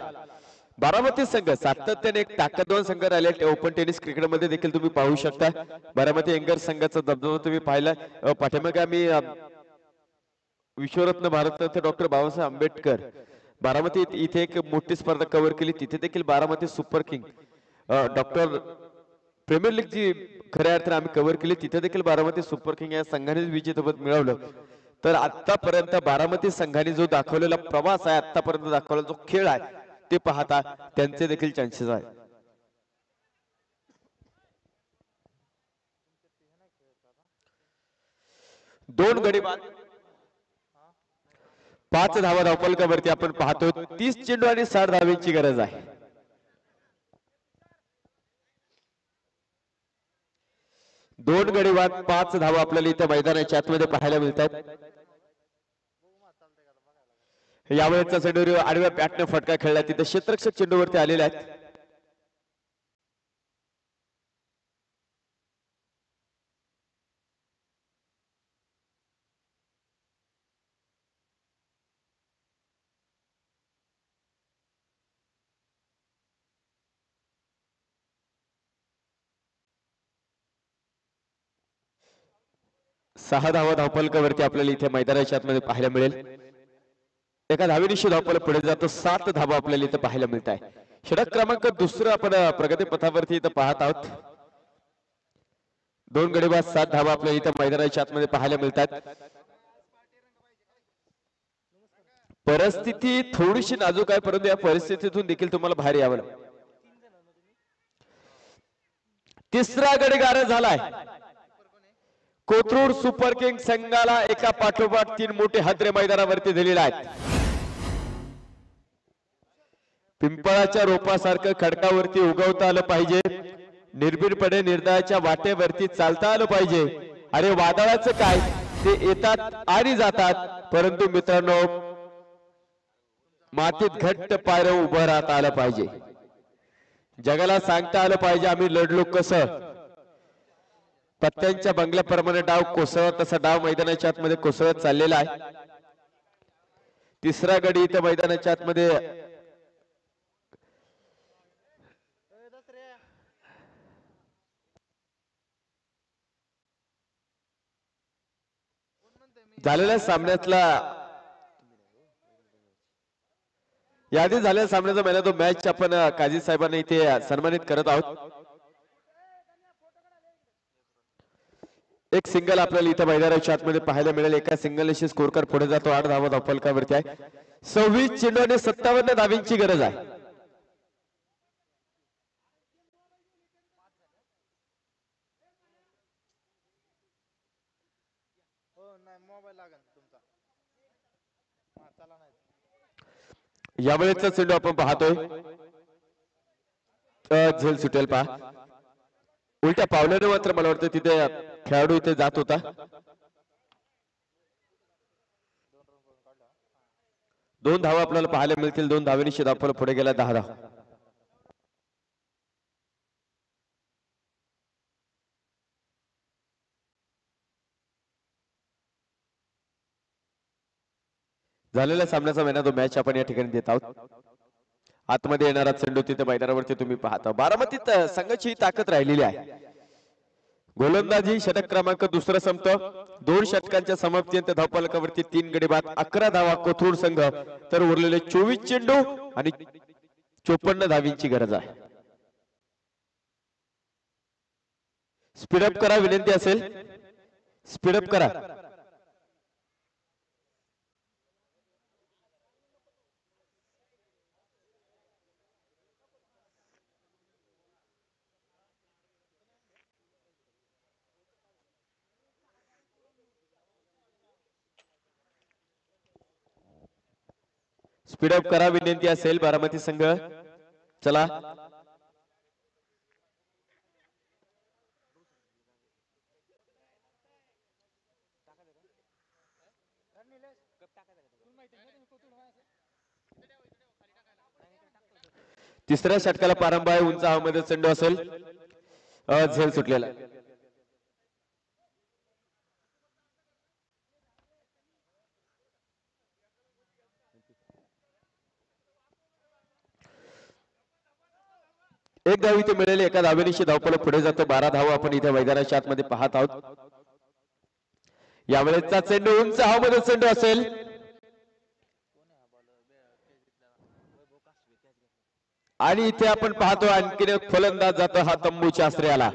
बारामती संघ सातत्याने एक ताकदवान संघ राहिले ओपन टेनिस क्रिकेट मध्ये देखील तुम्ही पाहू शकता। बारामती एंगर संघाचा दबदबा तुम्ही पाहिला, पाठीमागे आम्ही विश्वरत्न भारतरत्न डॉक्टर बाबासाहेब आंबेडकर बारामती इथे एक मोठी स्पर्धा कव्हर केली, तिथे देखील Baramati super king doctor premier league जी खऱ्या अर्थाने आम्ही कव्हर केली, तिथे देखील बारामती सुपर किंग या संघाने विजेतेपद मिळवलं। तर आतापर्यंत बारामती संघाने जो दाखवलेला प्रवास आहे, आतापर्यंत दाखवलेला जो खेळ आहे, ते पाहता त्यांचे देखील चान्सेस आहे. दोन गडी बाद, 5 धावा धावफलकावरती आपण पाहतो. 30 चेंडू आणि 60 धावेची गरज आहे. दोन गडी बाद, 5 धावा आपल्याला इथे मैदानाच्या आतमध्ये पाहायला मिळतात. यावेळेचा चेंडू आडव्या बॅटने फटका खेळला, तिथे क्षेत्ररक्षक चेंडूवरती आलेले आहेत. सहा धावा धावफलकावरती आपल्याला इथे मैदानाच्या आतमध्ये पाहायला मिळेल. एका धावेनिशी धावफलक पुढे जातो. 7 धावा आपल्याला इथे पाहायला मिळत आहे. षटक क्रमांक दुसरं आपण प्रगती पथावरती इथं पाहत आहोत. दोन गडी बाद, 7 धावा आपल्याला इथे मैदानाच्या आतमध्ये पाहायला मिळतात. परिस्थिती थोडीशी नाजूक आहे, परंतु या परिस्थितीतून देखील तुम्हाला बाहेर यावं लागेल. तिसरा गडी गारद झालाय. कोथरूड सुपर किंग संघाला एका पाठोपाठ 3 मोठे हादरे मैदानावरती दिलेले आहेत. पिंपळाच्या रोपासारखं खडकावरती उगवता आलं पाहिजे. निर्भीडपणे निर्णयाच्या वाटेवरती चालता आलं पाहिजे. अरे वादळाचं काय, ते येतात आणि जातात, परंतु मित्रांनो मातीत घट्ट पायऱ्या उभं राहता आलं पाहिजे. जगाला सांगता आलं पाहिजे आम्ही लढलो कसं. पत्त्यांच्या बंगल्याप्रमाणे डाव कोसळत, तसा डाव मैदानाच्या आतमध्ये कोसळत चाललेला आहे. तिसरा गडी इथं मैदानाच्या आतमध्ये झालेल्या सामन्यातला यादी झालेल्या सामन्याचा महिना तो मॅच आपण काझी साहेबांना इथे सन्मानित करत आहोत. एक सिंगल आपल्याला इथं मैदानाच्या आतमध्ये पाहायला मिळेल. एका सिंगलशी स्कोर कार्ड पुढे जातो. 8 धावा धावफलकावरती आहे. 26 चेंडू आणि 57 धावींची गरज आहे. यावेळेचा चेंडू आपण पाहतोय, झेल सुटेल पहा. उलट्या पावल्याने मात्र मला वाटतं तिथे खेळाडू इथे जात होता. दोन धावा आपल्याला पाहायला मिळतील. 2 धावेनिशी धावफल पुढे गेला. 10 धाव. झालेल्या सामन्याचा महिना तो मॅच आपण या ठिकाणी देत आहोत. आतमध्ये येणारा चेंडू तिथे मैदानावरती तुम्ही पाहता. बारामतीत संघाची ताकद राहिलेली आहे. गोलंदाजी षटक क्रमांक दुसरं संपतं. 2 षटकांच्या समाप्तीनंतर धावफलकावरती 3 गडी बाद, 11 धावा कोथरूड संघ, तर उरलेले 24 चेंडू आणि 54 धावींची गरज आहे. स्पीडअप करा, विनंती असेल स्पीडअप करा. स्पीडअप करा, विनंती असेल बारामती संघ. चला तिसऱ्या षटकाला प्रारंभ आहे. उंच हवेमध्ये चेंडू असेल, झेल सुटलेला. एक धाव इथे मिळेल. एका धावेनिशी धावफलक पुढे जातो. 12 धावा आपण इथे मैदानाच्या आतमध्ये पाहत आहोत. यावेळेचा चेंडू उंच हवेमध्ये चेंडू असेल, आणि इथे आपण पाहतो आणखीन एक फलंदाज जातो हा तंबूच्या आश्रयाला.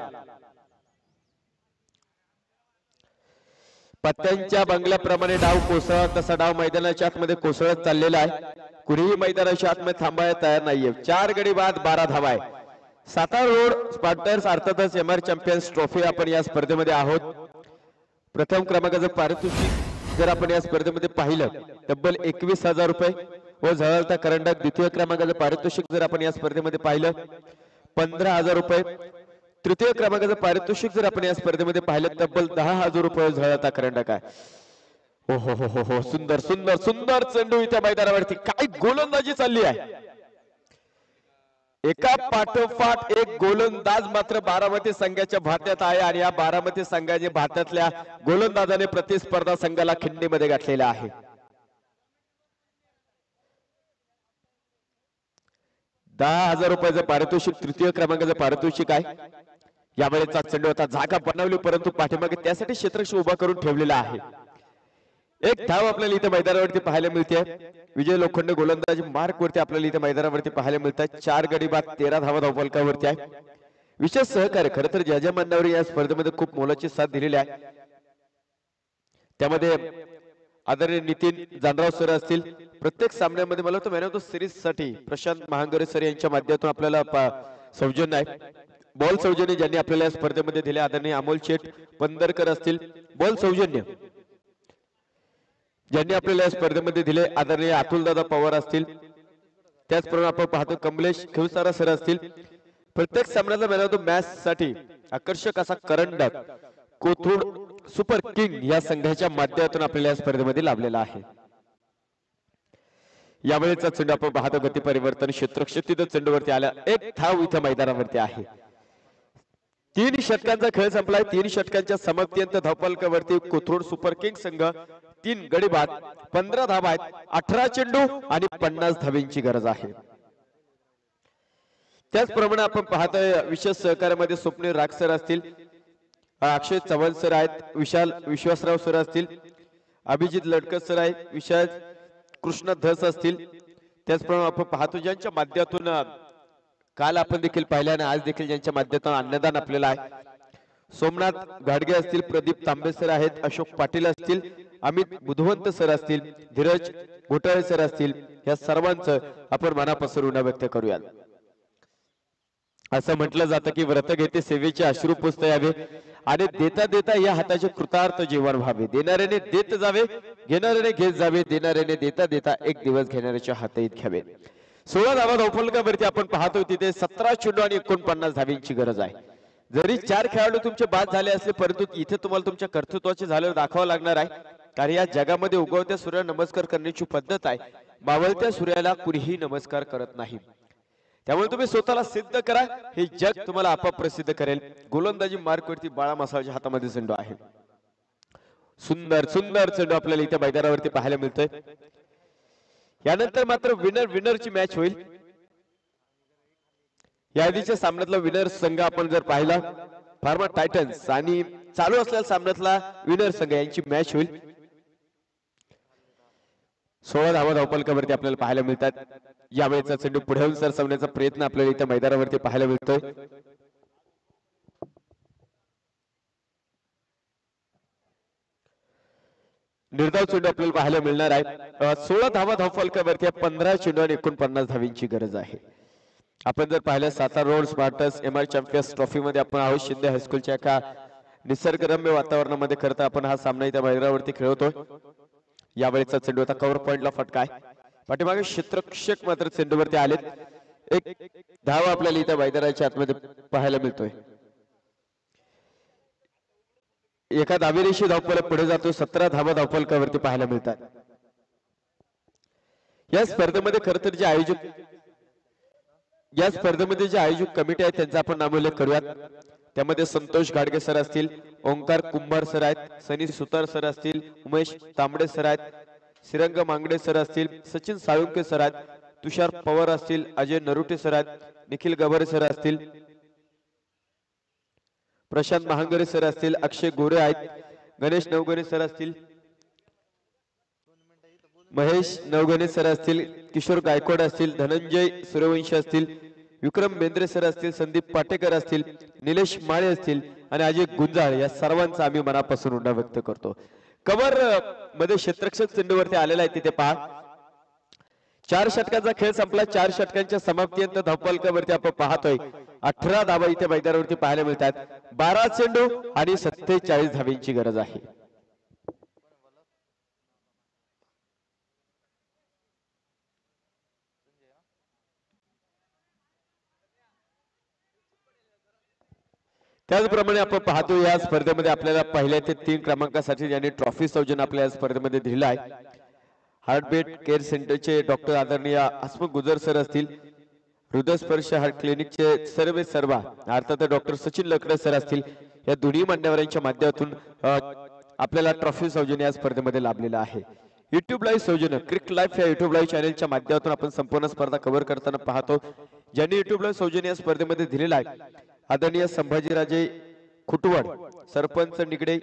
पत्त्यांच्या बंगल्याप्रमाणे डाव कोसळत तसा डाव मैदानाच्या आतमध्ये कोसळत चाललेला आहे. कुणीही मैदानाच्या आतमध्ये थांबायला तयार नाहीये. 4 गडी बाद 12 धावा आहे. सातारा रोड स्पार्टन्स अर्थातच एमआर चॅम्पियन्स ट्रॉफी आपण या स्पर्धेमध्ये आहोत. प्रथम क्रमांकाचं पारितोषिक जर आपण या स्पर्धेमध्ये पाहिलं तब्बल 21,000 रुपये व झळाळता करंडक. द्वितीय क्रमांकाचं पारितोषिक जर आपण या स्पर्धेमध्ये पाहिलं 15,000 रुपये. तृतीय क्रमांकाचं पारितोषिक जर आपण या स्पर्धेमध्ये पाहिलं तब्बल 10,000 रुपये झळाळता करंडक आहे. हो हो हो हो हो, सुंदर सुंदर सुंदर चेंडू इथे मैदानावरती. काय गोलंदाजी चालली आहे. एका पाठोपाठ एक गोलंदाज मात्र बारामती संघाच्या भात्यात आहे आणि या बारामती संघाच्या भात्यातल्या गोलंदाजाने प्रतिस्पर्धा संघाला खिंडीमध्ये गाठलेला आहे. ₹10,000 पारितोषिक तृतीय क्रमांकाचं पारितोषिक आहे. यावेळेचा चेंडू आता जागा बनवली परंतु पाठीमागे त्यासाठी क्षेत्ररक्षक उभा करून ठेवलेला आहे. एक धाव आपल्याला इथे मैदानावरती पाहायला मिळते. विजय लोखंडे गोलंदाजी मार्क वरती आपल्याला इथे मैदानावरती पाहायला मिळतात. 4 गडी बाद 13 धावा धावफलकावरती आहे. विशेष सहकार्य खरं तर ज्या मान्यवर या स्पर्धेमध्ये खूप मोलाची साथ दिलेली आहे. त्यामध्ये आदरणीय नितीन जानराव सर असतील. प्रत्येक सामन्यामध्ये मला वाटतं मॅन ऑफ द सिरीज साठी प्रशांत महांगरे सर यांच्या माध्यमातून आपल्याला सौजन्य आहे. बॉल सौजन्य ज्यांनी आपल्याला या स्पर्धेमध्ये दिले आदरणीय अमोल शेठ पंधरकर असतील. बॉल सौजन्य ज्यांनी आपल्याला या स्पर्धेमध्ये दिले आदरणीय अतुलदादा पवार असतील. त्याचप्रमाणे आपण पाहतो कमलेश खिवसारा सर असतील. प्रत्येक सामन्याला मॅन ऑफ द मॅच साठी आकर्षक असा करंडक कोथरूड सुपर किंग या संघाच्या माध्यमातून आपल्याला या स्पर्धेमध्ये लाभलेला आहे. यावेळेचा चेंडू आपण पाहतो गती परिवर्तन क्षेत्ररक्षक चेंडूवरती आला. एक धाव इथे मैदानावरती आहे. 3 षटकांचा खेळ संपलाय. 3 षटकांच्या समाप्तीयंत धावफलकावरती कोथरूड सुपर किंग संघ 3 गडी बाद 15 धावा आहेत. 18 चेंडू आणि 50 धावेंची गरज आहे. त्याचप्रमाणे आपण पाहतोय विशेष सहकार्यामध्ये स्वप्नील राक्षर असतील. अक्षय चव्हाण सर आहेत. विशाल विश्वासराव सर असतील. अभिजित लडकर सर आहेत. विशाल कृष्ण धस असतील. त्याचप्रमाणे आपण पाहतो ज्यांच्या माध्यमातून काल आपण देखील पाहिलं आणि आज देखील ज्यांच्या माध्यमातून अन्नदान आपल्याला आहे. सोमनाथ घाडगे असतील. प्रदीप तांबे सर आहेत. अशोक पाटील असतील. अमित बुधवंत सर असतील. धीरज घोटाळे सर असतील. या सर्वांचं आपण मनापासून ऋण व्यक्त करूयात. असं म्हटलं जातं की व्रत घेते सेवेचे अश्रू पुसता यावे आणि देता देता या हाताचे कृतार्थ जीवन व्हावे. देणाऱ्याने देत जावे, घेणाऱ्याने घेत जावे, देणाऱ्याने देता देता एक दिवस घेणाऱ्याच्या हातात घ्यावे. 16 धावा धावफलकावरती आपण पाहतो तिथे 17 चेंडू आणि 49 धावेंची गरज आहे. जरी 4 खेळाडू तुमचे बाद झाले असले परंतु इथे तुम्हाला तुमच्या कर्तृत्वाचे झाले दाखवावं लागणार आहे. कारण या जगामध्ये उगवत्या सूर्याला नमस्कार करण्याची पद्धत आहे. मावळत्या सूर्याला कुणीही नमस्कार करत नाही. त्यामुळे तुम्ही स्वतःला सिद्ध करा. हे जग तुम्हाला आपोआप प्रसिद्ध करेल. गोलंदाजी मार्क वरती बाळा मसाळच्या हातामध्ये चेंडू आहे. सुंदर सुंदर चेंडू आपल्याला इथे मैदानावरती पाहायला मिळतोय. यानंतर मात्र विनरची मॅच होईल. या आधीच्या सामन्यातला विनर संघ आपण जर पाहिला फार्मा टायटन्स आणि चालू असलेल्या सामन्यातला विनर संघ यांची मॅच होईल. 16 धावा धावफलकावरती आपल्याला पाहायला मिळतात. यावेळेचा चेंडू पुढे सरसावण्याचा प्रयत्न आपल्याला इथे मैदानावरती पाहायला मिळतोय. निर्धाव चेंडू आपल्याला पाहायला मिळणार आहे. 16 धावा धावफलकावरती 15 चेंडू आणि 49 धावेंची गरज आहे. आपण जर पाहिलं Satara road Spartans MR champions trophy मध्ये आपण आहोत. शिंदे हायस्कूलच्या एका निसर्गरम्य वातावरणामध्ये करता आपण हा सामना इथे मैदानावरती खेळवतोय. यावेळेचा चेंडू आता कव्हर पॉइंटला फटका आहे. पाठीमागे क्षेत्ररक्षक मात्र चेंडूवरती आलेत. एक धाव आपल्याला इथे मैदानाच्या आतमध्ये पाहायला मिळतोय. एका धावेरेषी धावफलक पुढे जातो. 17 धावा धावफलकावरती पाहायला मिळतात. या स्पर्धेमध्ये खरं तर जे आयोजक कमिटी आहे त्यांचा आपण नामोल्लेख करूयात. त्यामध्ये संतोष घाडगे सर असतील. ओंकार कुंभार सर आहेत. सनी सुतार सर असतील. उमेश तांबडे सर आहेत. श्रीरंग मांगडे सर असतील. सचिन साळुंके सर आहेत. तुषार पवार असतील. अजय नरुटे सर आहेत. निखिल गवारे सर असतील. प्रशांत महांगरे सर असतील. अक्षय गोरे आहेत. गणेश नवगणे सर असतील. महेश नवगणे सर असतील. किशोर गायकवाड असतील. धनंजय सूर्यवंशी असतील. विक्रम बेंद्रे सर असतील. संदीप पाटेकर असतील. निलेश माळे असतील आणि अजय गुंजाळ या सर्वांचा आम्ही मनापासून ऋण व्यक्त करतो. कव्हर मध्ये क्षेत्ररक्षक चेंडूवरती आलेला आहे तिथे पहा. 4 षटकांचा खेळ संपला. 4 षटकांच्या समाप्तीनंतर धावफलकावरती आपण पाहतोय 18 धावा इथे मैदानावरती पाहायला मिळतात. 12 चेंडू आणि 47 धावांची गरज आहे. त्याचप्रमाणे आपण पाहतो या स्पर्धेमध्ये आपल्याला पहिल्या ते 3 क्रमांकासाठी ज्यांनी ट्रॉफी सौजन्य आपल्या या स्पर्धेमध्ये दिलेला आहे. हार्टबीट केअर सेंटरचे डॉक्टर आदरणीय हसमुख गुजर सर असतील, हृदयस्पर्श हार्ट क्लिनिकचे सर्व अर्थात डॉक्टर सचिन लकडे सर असतील, या दोन्ही मान्यवरांच्या माध्यमातून आपल्याला ट्रॉफी सौजन्य या स्पर्धेमध्ये लाभलेला आहे. युट्यूब लाईव्ह सौजन्य क्रिक लाईव्ह या युट्यूब लाईव्ह चॅनलच्या माध्यमातून आपण संपूर्ण स्पर्धा कव्हर करताना पाहतो. ज्यांनी युट्यूब लाईव्ह सौजन्य या स्पर्धेमध्ये दिलेला आहे आदरणीय संभाजीराजे खुटवड, सरपंच निगडे,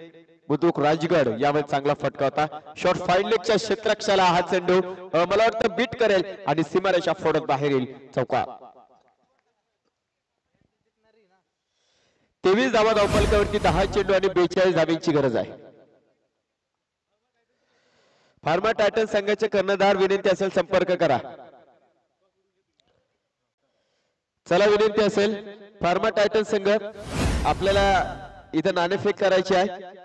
बुद्रुक राजगड, यामध्ये चांगला फटका होता. शॉट फाईन लेगच्या क्षेत्ररक्षकाला हा चेंडू मला वाटतं बीट करेल आणि सीमारेषा फोडत बाहेर येईल चौका. 23 धावा धावफलकावरती 10 चेंडू आणि 42 धावांची गरज आहे. फार्मा टायटन संघाचे कर्णधार विनंती असेल संपर्क करा. चला विनंती असेल फार्मा टायटन संघ आपल्याला इथं नाणेफेक करायची आहे.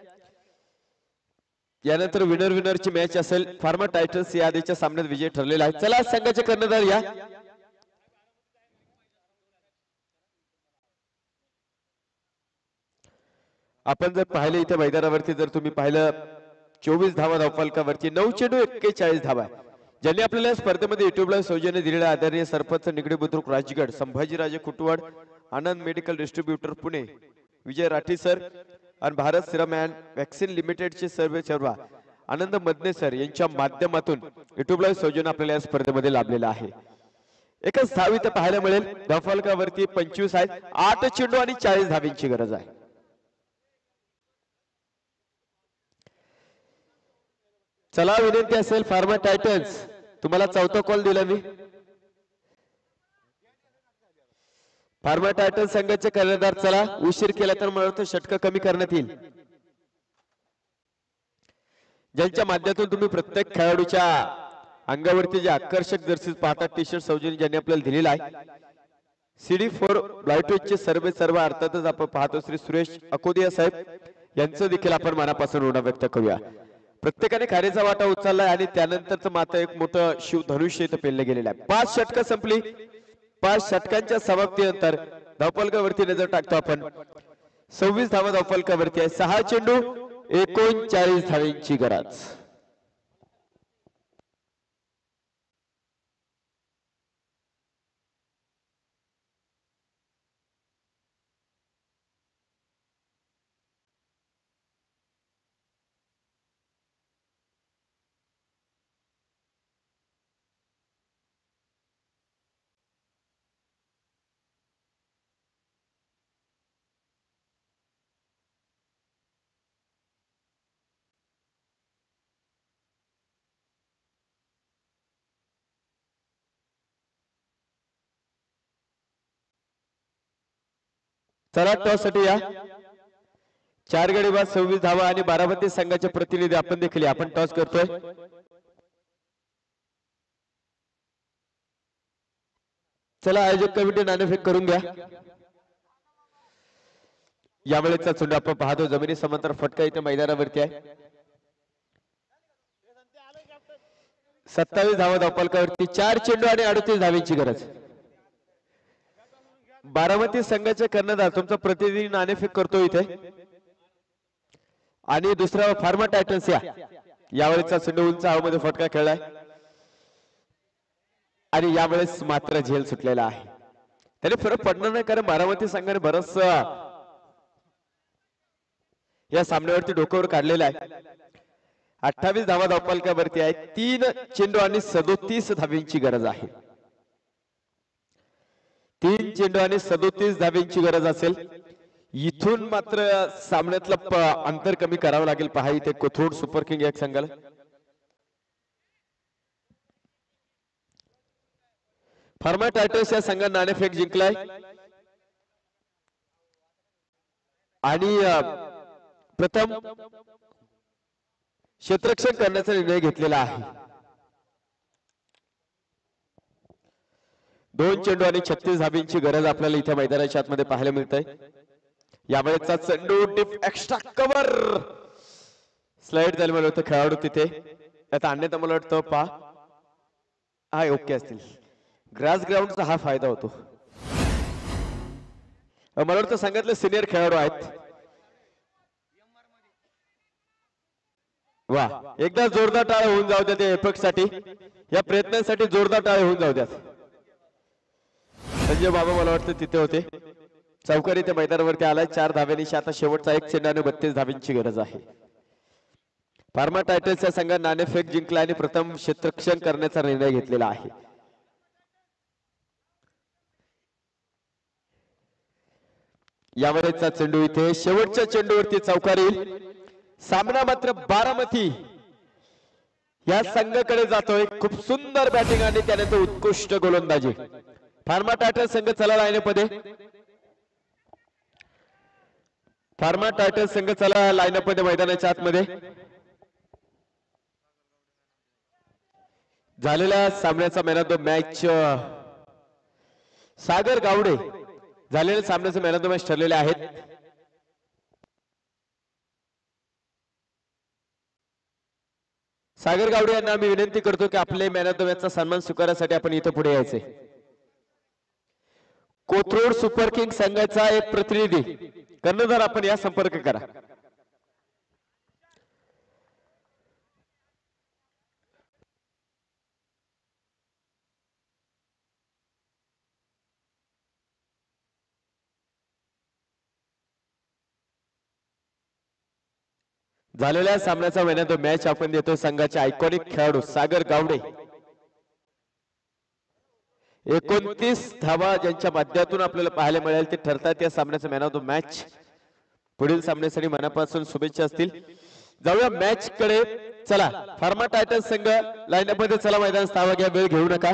यानंतर विनरची मॅच असेल. फार्मा टायटन्स या आधीच्या सामन्यात विजय ठरलेला आहे. चला संघाचे कर्णधार या. आपण जर पाहिले इथे मैदानावरती जर तुम्ही पाहिलं 24 धावा धावफलकावरती 9 चेंडू 41 धावा. ज्यांनी आपल्याला या स्पर्धेमध्ये युट्यूबला सौजन्य दिलेला आदरणीय सरपंच निगडे बुद्रुक राजगड, संभाजीराजे खुटवड, आनंद मेडिकल डिस्ट्रीब्युटर पुणे, विजय राठी सर आणि भारत सिरम अँड वॅक्सिन लिमिटेडचे सर्व आनंद मदने सर यांच्या माध्यमातून युट्यूबला सौजन्य आपल्याला या स्पर्धेमध्ये लाभलेला आहे. एकच धाव इथं पाहायला मिळेल. धावफलकावरती 25 आहेत. 8 चेंडू आणि 40 धावांची गरज आहे. चला विनंती असेल फार्मा टायटन्स, तुम्हाला चौथा कॉल दिला मी. फार्मा टायटन संघाचे कर्णधार, चला उशीर केला तर मला वाटतं षटक कमी करण्यात येईल. ज्यांच्या माध्यमातून तुम्ही प्रत्येक खेळाडूच्या अंगावरती जे आकर्षक जर्सी पाहता, टी शर्ट सौजन्य ज्यांनी आपल्याला दिलेला आहे. CD4 ब्लाइटवेजचे सर्व अर्थातच आपण पाहतो श्री सुरेश अकोदिया साहेब यांचं देखील आपण मनापासून ऋण व्यक्त करूया. प्रत्येकाने खारीचा वाटा उचललाय आणि त्यानंतरच मात्र एक मोठं शिव धनुष्य इथं पेललं गेलेलं आहे. 5 षटकं संपली. 5 षटकांच्या समाप्तीनंतर धावफलकावरती नजर टाकतो आपण. 26 धावा धावफलकावरती आहे. 6 चेंडू 39 धावांची गरज. चला टॉस साठी या. 4 गडी बाद 26 धावा आणि बारामती संघाचे प्रतिनिधी आपण देखील आपण टॉस करतोय. चला आयोजक कमिटी नाणेफेक करून घ्या. यावेळेचा चेंडू आपण पाहतो जमिनी समांतर फटका इथे मैदानावरती आहे. 27 धावा धावफलकावरती 4 चेंडू आणि 38 धावांची गरज. बारामती संघाचे कर्णधार तुमचा प्रतिनिधी नाणेफेक करतो इथे. आणि दुसरा फार्मा टायटन्स यावेळेचा चेंडू उंच हवेमध्ये फटका खेळलाय आणि यावेळेस मात्र झेल सुटलेला आहे. त्याने फरक पडणार नाही कारण बारामती संघाने बरंच या सामन्यावरती डोक्यावर काढलेला आहे. 28 धावा धावफलकावरती आहे. 3 चेंडू आणि 37 धावांची गरज आहे. 3 चेंडू आणि 37 धावांची गरज असेल. इथून मात्र सामन्यातलं अंतर कमी करावं लागेल. पहा इथे कोथरूड सुपर किंग एक संघाला. फार्मा टायटन्स या संघाने नाणेफेक जिंकलाय आणि प्रथम क्षेत्ररक्षण करण्याचा निर्णय घेतलेला आहे. 2 चेंडू आणि 36 धाबींची गरज आपल्याला इथे मैदानाच्या आतमध्ये पाहायला मिळते. यावेळेचा चेंडू डिप एक्स्ट्रा कव्हर स्लाइड झाले मला वाटतं खेळाडू तिथे. आता अन्यथा मला वाटतं हा ओके असतील. ग्रास ग्राउंडचा हा फायदा होतो. मला वाटतं संघातले सिनियर खेळाडू आहेत. वा एकदा जोरदार टाळ होऊन जाऊ द्या त्या एपेक्स साठी. या प्रयत्नांसाठी जोरदार टाळ होऊन जाऊ द्या. संजय बाबा मला वाटतं तिथे होते. चौकारी ते मैदानावरती आलाय 4 धाव्यांनी. आता शेवटचा 1 चेंडू आणि 32 धाव्यांची गरज आहे. फार्मा टायटल्सच्या संघाने नाणेफेक जिंकला आणि प्रथम क्षेत्ररक्षण करण्याचा निर्णय घेतलेला आहे. यावेळेचा चेंडू इथे शेवटच्या चेंडूवरती चौकारी. सामना मात्र बारामती या संघाकडे जातोय. खूप सुंदर बॅटिंग आणि त्यानंतर उत्कृष्ट गोलंदाजी. फार्मा टायटल संघ चला लाईनअपमध्ये. फार्मा टायटल संघ चला लाईनअपमध्ये मैदानाच्या आतमध्ये. झालेल्या सामन्याचा मॅन ऑफ द मॅच सागर गावडे झालेल्या सामन्याचे मॅन ऑफ द मॅच ठरलेले आहेत. सागर गावडे यांना आम्ही विनंती करतो की आपले मॅन ऑफ द मॅचचा सन्मान स्वीकारण्यासाठी आपण इथे पुढे यायचे. कोथरूड सुपर किंग संघाचा एक प्रतिनिधी कर्णधार आपण या संपर्क करा. झालेल्या सामन्याचा मॅन ऑफ द मॅच आपण देतो संघाचे आयकॉनिक खेळाडू सागर गावडे. 29 धावा ज्यांच्या माध्यमातून आपल्याला पाहायला मिळेल ते ठरतात या सामन्याचा मॅन ऑफ द मॅच. पुढील सामन्यासाठी मनापासून शुभेच्छा असतील. जाऊया मॅच कडे. चला फार्मा टायटल संघ लाईनअप मध्ये चला. मैदान स्थावा घ्या, वेळ घेऊ नका.